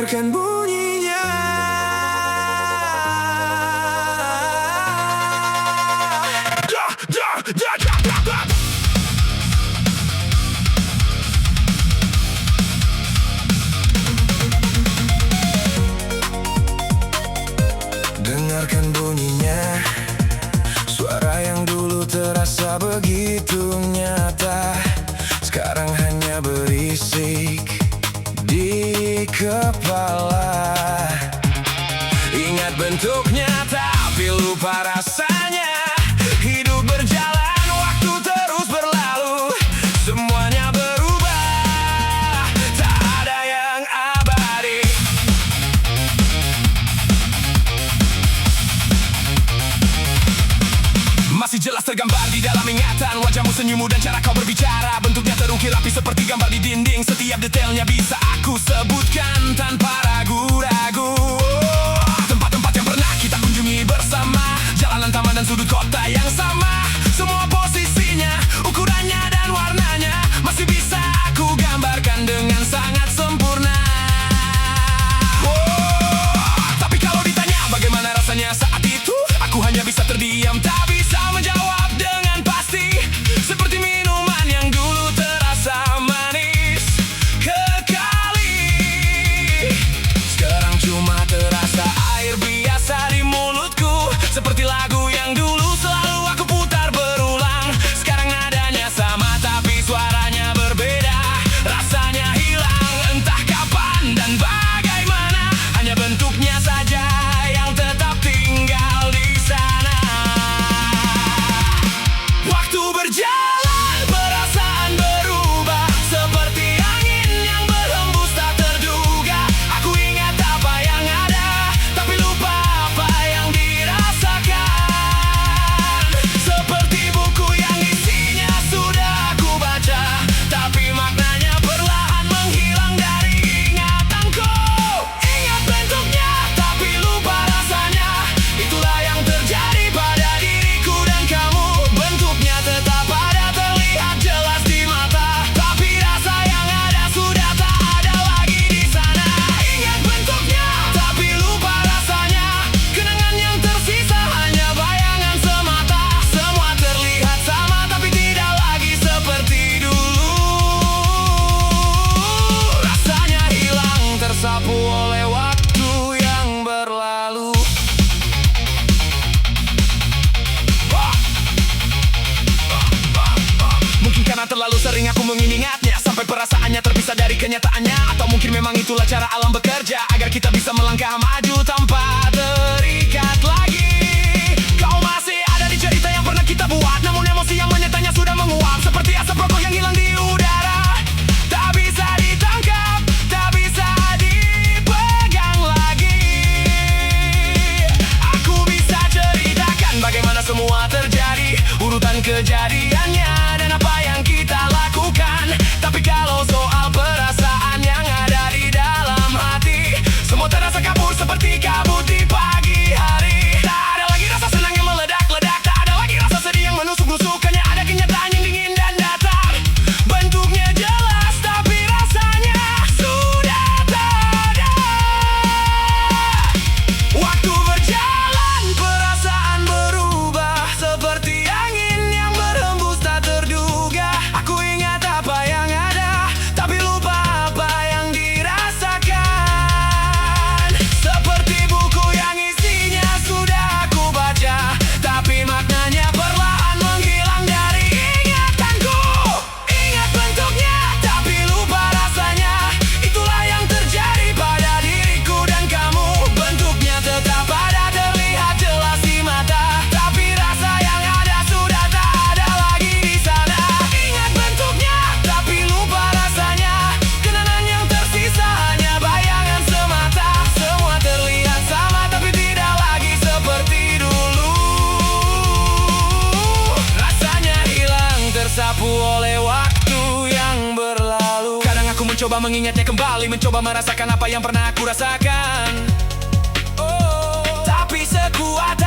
Dengarkan bunyinya. Dengarkan bunyinya. Suara yang dulu terasa begitu nyata, sekarang hanya berisik di kepala. Ingat bentuknya tapi lupa rasanya. Hidup berjalan, waktu terus berlalu, semuanya berubah, tak ada yang abadi. Masih jelas tergambar di dalam ingatan wajahmu, senyummu dan cara kau berbicara. Bentuknya terukir rapi seperti gambar di dinding. Setiap detailnya bisa aku sebutkan tanpa ragu-ragu. Tempat-tempat yang pernah kita kunjungi bersama, jalanan, taman dan sudut kota yang sama. Semua posisinya, ukurannya dan warnanya masih bisa aku gambarkan dengan sangat sempurna. Tapi kalau ditanya bagaimana rasanya saat itu, aku hanya bisa terdiam, tak bisa menjawab dengan pasti. Seperti minuman yang dulu terasa manis kekali, sekarang cuma terasa air biasa di mulutku. Seperti lagu yang dulu selalu aku putar berulang, sekarang nadanya sama tapi suaranya berbeda. Rasanya hilang entah kapan dan bagaimana, hanya bentuknya saja yang tetap tinggal di sana. Waktu berjalan, perasaan berubah, seperti angin yang berhembus tak terduga. Aku ingat apa yang ada, tapi lupa apa yang dirasakan. Seperti buku yang isinya sudah aku baca, tapi maknanya perlahan menghilang dari ingatanku. Ingat bentuknya, tapi lupa rasanya. Itulah yang terjadi pada diriku dan kamu. Bentuknya tetap ada, terlihat jelas di mata, tapi rasa yang ada sudah tak ada lagi di sana. Ingat bentuknya, tapi lupa rasanya. Kenangan yang tersisa hanya bayangan semata. Semua terlihat sama, tapi tidak lagi seperti dulu. Rasanya hilang, tersapu oleh waktu yang berlalu. Mungkin karena terlalu sering aku mengingatnya, sampai perasaannya terpisah dari kenyataannya. Atau mungkin memang itulah cara alam bekerja, agar kita bisa melangkah maju tanpa terikat lagi. Kau masih ada di cerita yang pernah kita buat, namun emosi yang menyertanya sudah menguap, seperti asap rokok yang hilang di udara. Tak bisa ditangkap, tak bisa dipegang lagi. Aku bisa ceritakan bagaimana semua terjadi, urutan kejadiannya dan apa yang kita lakukan. Tapi kalau soal perasaan yang ada di dalam hati, semua terasa kabur seperti kabut di pagi hari. Tak ada lagi rasa senang yang meledak-ledak, tak ada lagi rasa sedih yang menusuk-nusuk, hanya ada kenyataan yang dingin dan datar. Bentuknya jelas, tapi rasanya sudah tak ada. Waktu berjalan, perasaan berubah, seperti angin yang berhembus tak terduga. Aku ingat apa yang ada, tapi lupa apa yang dirasakan. Seperti buku yang isinya sudah aku baca, tapi maknanya perlahan menghilang dari ingatanku. Ingat bentuknya, tapi lupa rasanya. Itulah yang terjadi pada diriku dan kamu. Bentuknya tetap ada, terlihat jelas di mata, tapi rasa yang ada sudah tak ada lagi di sana. Ingat bentuknya, tapi lupa rasanya. Kenangan yang tersisa hanya bayangan semata. Semua terlihat sama, tapi tidak lagi seperti dulu. Rasanya hilang, tersapu oleh waktu yang berlalu. Kadang aku mencoba mengingatnya kembali, mencoba merasakan apa yang pernah aku rasakan. Tapi sekuat